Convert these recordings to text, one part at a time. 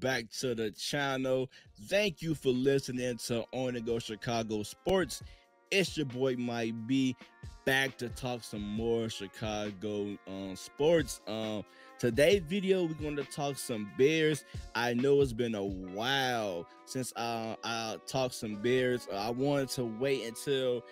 back to the channel. Thank you for listening to On the Go Chicago Sports. It's your boy Mike B, back to talk some more Chicago sports. Today's video we're going to talk some Bears. I know it's been a while since I talked some Bears. I wanted to wait until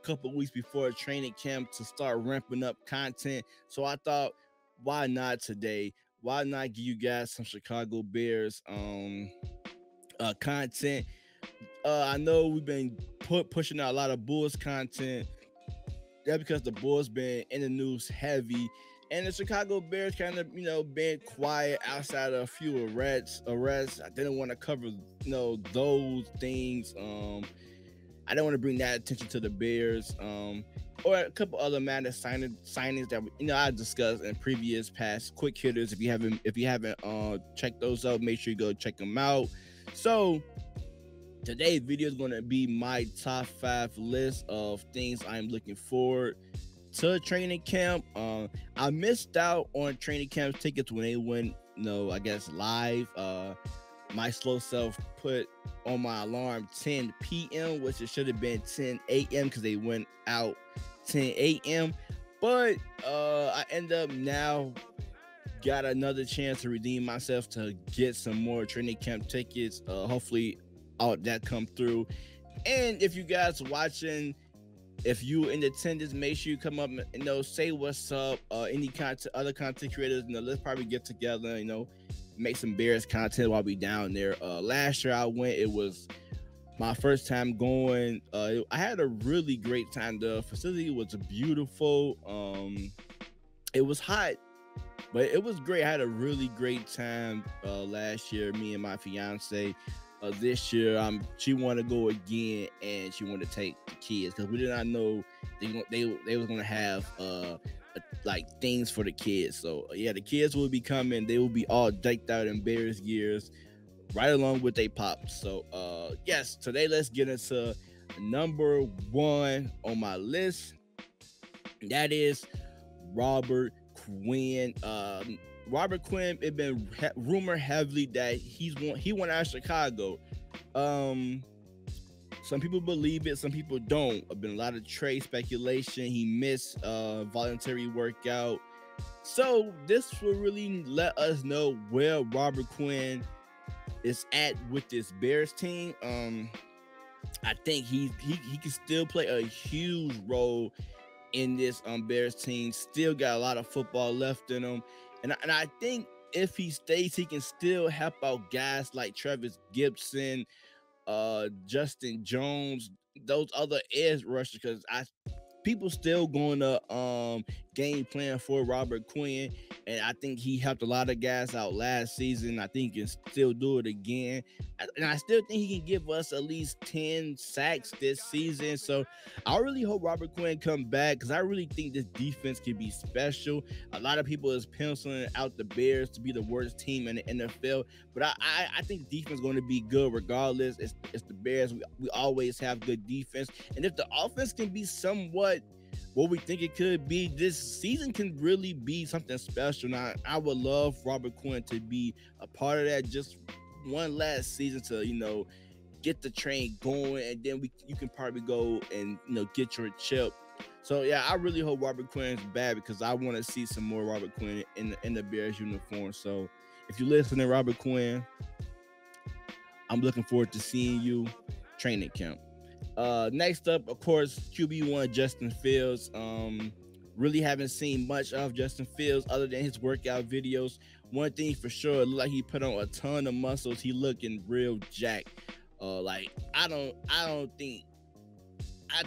couple weeks before training camp to start ramping up content. So I thought, why not today? Why not give you guys some Chicago Bears content? I know we've been pushing out a lot of Bulls content. That's because the Bulls been in the news heavy, and the Chicago Bears kind of been quiet outside of a few arrests. I didn't want to cover those things. I don't want to bring that attention to the Bears, or a couple other matters signings that I discussed in previous past quick hitters. If you haven't checked those out, make sure you go check them out. So today's video is going to be my top 5 list of things I'm looking forward to training camp. I missed out on training camp tickets when they went, I guess live. My slow self put on my alarm 10 p.m., which it should have been 10 a.m. because they went out 10 a.m. But I end up now got another chance to redeem myself to get some more training camp tickets. Hopefully all that come through. And if you guys watching, if you in attendance, make sure you come up and say what's up. Any other content creators, let's probably get together, make some Bears content while we down there. Last year I went, it was my first time going. I had a really great time. The facility was beautiful. It was hot, but it was great. I had a really great time last year, me and my fiance. This year she want to go again, and she want to take the kids because we did not know they was going to have like things for the kids. So yeah, the kids will be coming. They will be all decked out in Bears gears right along with they pops. So yes, today let's get into number 1 on my list. That is Robert Quinn. Robert Quinn, it been rumored heavily that he went out of Chicago. Some people believe it, some people don't. There's been a lot of trade speculation. He missed voluntary workout. So this will really let us know where Robert Quinn is at with this Bears team. I think he can still play a huge role in this Bears team. Still got a lot of football left in him. And I think if he stays, he can still help out guys like Travis Gibson, Justin Jones, those other edge rushers, because people still going to game plan for Robert Quinn, and I think he helped a lot of guys out last season. I think he can still do it again, and I still think he can give us at least 10 sacks this season. So I really hope Robert Quinn come back, because I really think this defense can be special. A lot of people is penciling out the Bears to be the worst team in the NFL, but I think the defense is going to be good regardless. It's the Bears. We always have good defense, and if the offense can be somewhat what we think it could be, this season can really be something special. Now, I would love Robert Quinn to be a part of that, just one last season to, get the train going, and then you can probably go and, get your chip. So, yeah, I really hope Robert Quinn is back, because I want to see some more Robert Quinn in the Bears uniform. So, if you're listening, Robert Quinn, I'm looking forward to seeing you training camp. Next up, of course, QB1 Justin Fields. Really haven't seen much of Justin Fields other than his workout videos. One thing for sure, it looked like he put on a ton of muscles. He looking real jacked. I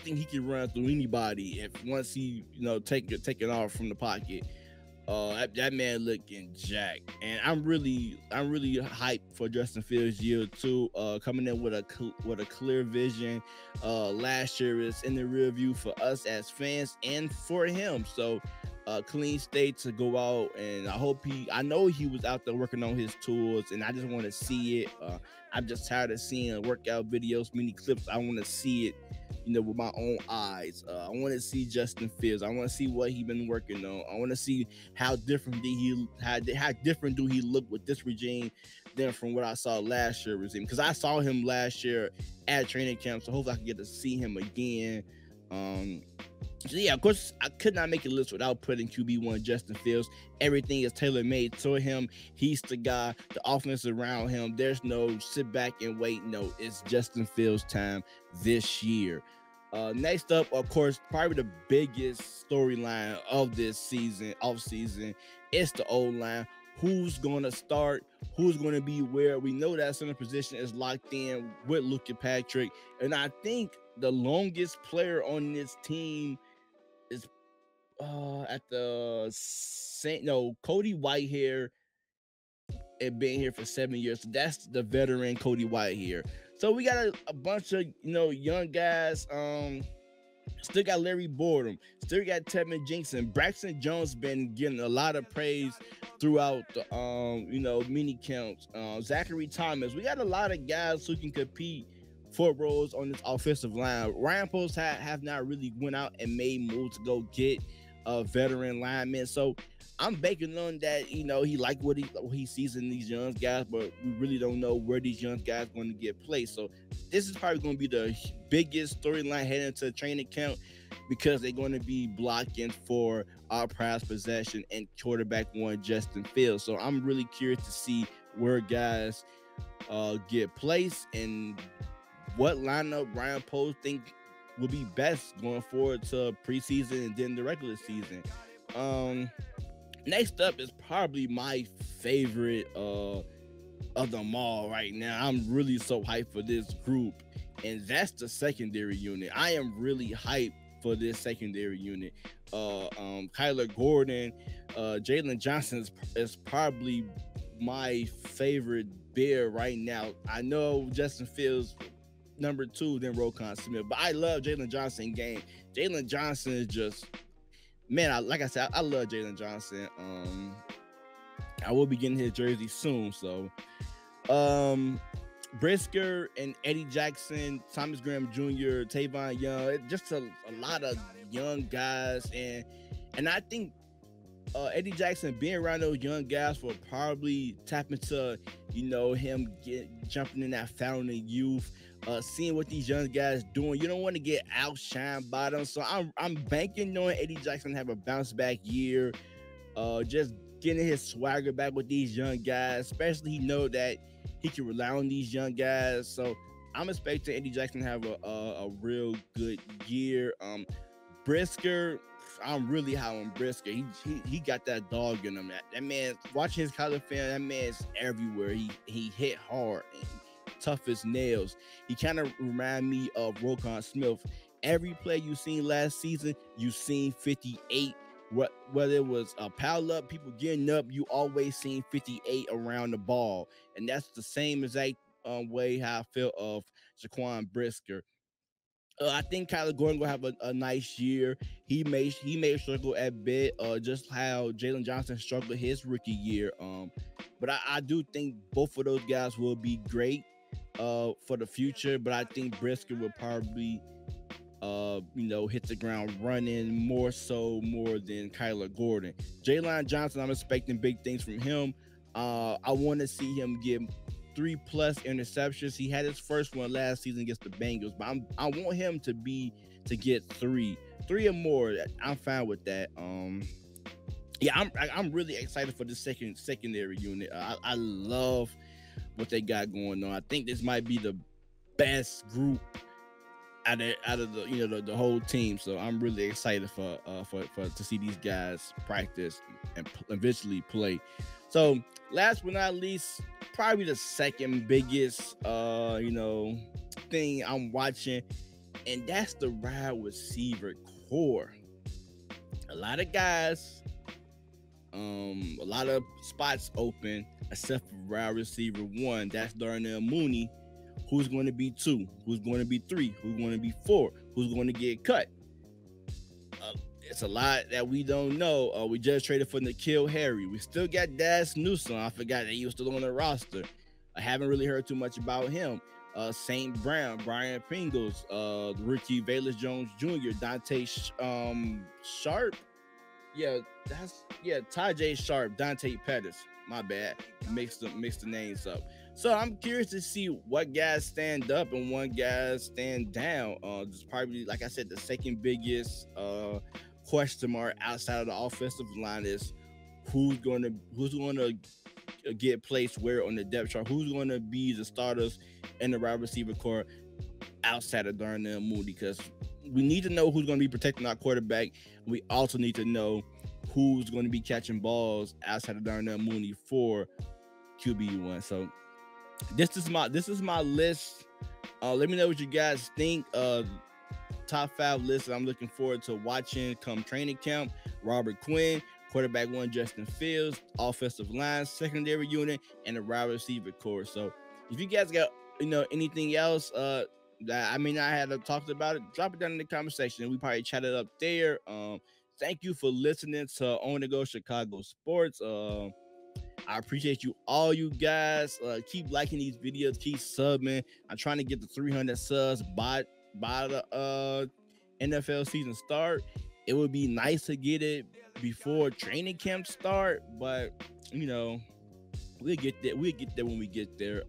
think he can run through anybody if once he take it off from the pocket. That man looking jacked, and I'm really hyped for Justin Fields year 2. Coming in with a clear vision. Last year is in the rear view for us as fans and for him. So clean state to go out, and I know he was out there working on his tools, and I just want to see it. I'm just tired of seeing workout videos, mini clips. I want to see it, with my own eyes. I want to see Justin Fields. I want to see what he been working on. I want to see how different how different do he look with this regime than from what I saw last year regime. Because I saw him last year at training camp, so hopefully I can get to see him again. So yeah, of course, I could not make a list without putting QB1 Justin Fields. Everything is tailor-made to him. He's the guy, the offense around him. There's no sit back and wait. No, it's Justin Fields time this year. Next up, of course, probably the biggest storyline of this season, off-season, it's the O-line. Who's going to start? Who's going to be where? We know that center position is locked in with Luka Patrick. And I think the longest player on this team is at the Cody Whitehair had been here for 7 years. So that's the veteran Cody Whitehair. So we got a bunch of young guys. Still got Larry Boredom. Still got Tevin Jenkins. Braxton Jones been getting a lot of praise throughout the mini camps. Zachary Thomas. We got a lot of guys who can compete for roles on this offensive line. Ryan Post have not really went out and made moves to go get a veteran lineman. So I'm banking on that. He like what he sees in these young guys, but we really don't know where these young guys are going to get placed. So this is probably going to be the biggest storyline heading into training camp, because they're going to be blocking for our prize possession and quarterback one Justin Fields. So I'm really curious to see where guys get placed and what lineup Ryan Post think will be best going forward to preseason and then the regular season. Next up is probably my favorite of them all right now. I'm really so hyped for this group, and that's the secondary unit. I am really hyped for this secondary unit. Kyler Gordon, Jalen Johnson is probably my favorite Bear right now. I know Justin Fields number 2, then Roquan Smith, but I love Jalen Johnson game. Jalen Johnson is just, man, like I said, I love Jalen Johnson. I will be getting his jersey soon. So Brisker and Eddie Jackson, Thomas Graham Jr., Tavon Young, just a lot of young guys, and I think Eddie Jackson being around those young guys will probably tap into him jumping in that fountain of youth, seeing what these young guys doing. You don't want to get outshined by them, so I'm banking on Eddie Jackson to have a bounce back year, just getting his swagger back with these young guys, especially he know that he can rely on these young guys. So I'm expecting Eddie Jackson to have a real good year. Brisker, I'm really high on Brisker. He got that dog in him. That man, watching his college film, that man's everywhere. He hit hard and tough as nails. He kind of remind me of Roquan Smith. Every play you seen last season, you seen 58. Whether it was a pile up, people getting up, you always seen 58 around the ball. And that's the same exact way how I feel of Jaquan Brisker. I think Kyler Gordon will have a nice year. He may struggle a bit, just how Jalen Johnson struggled his rookie year. But I do think both of those guys will be great for the future. But I think Brisker will probably hit the ground running more than Kyler Gordon. Jalen Johnson, I'm expecting big things from him. I want to see him get 3+ interceptions. He had his first one last season against the Bengals, but I want him to get three or more. I'm fine with that. I'm really excited for the secondary unit. I love what they got going on. I think this might be the best group out of the whole team. So I'm really excited for to see these guys practice and eventually play. So last but not least, probably the second biggest thing I'm watching, and that's the wide receiver core. A lot of guys, a lot of spots open except for wide receiver 1. That's Darnell Mooney. Who's going to be 2? Who's going to be 3? Who's going to be 4? Who's going to get cut? it's a lot that we don't know. We just traded for N'Keal Harry. We still got Das Newsom. I forgot that he was still on the roster. I haven't really heard too much about him. St. Brown, Brian Pringles, the rookie Valus Jones Jr., Dante Sharp. Tajay Sharp, Dante Pettis. My bad. Mix the names up. So I'm curious to see what guys stand up and what guys stand down. This is probably, like I said, the second biggest question mark outside of the offensive line is who's gonna get placed where on the depth chart. Who's gonna be the starters in the wide receiver core outside of Darnell Mooney? Because we need to know who's going to be protecting our quarterback. We also need to know who's going to be catching balls outside of Darnell Mooney for QB1. So this is my list. Let me know what you guys think. Top 5 list that I'm looking forward to watching come training camp. Robert Quinn, quarterback 1, Justin Fields, offensive line, secondary unit, and the wide receiver core. So if you guys got anything else that I may not have talked about it, drop it down in the comment section and we probably chat it up there. Thank you for listening to On the Go Chicago Sports. I appreciate all you guys. Keep liking these videos, keep subbing. I'm trying to get the 300 subs by the NFL season start. It would be nice to get it before training camp start, but we'll get there. We'll get there when we get there.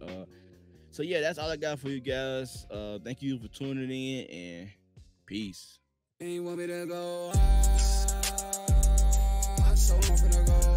So yeah, that's all I got for you guys. Thank you for tuning in and peace. And you want me to go high, so I'm gonna go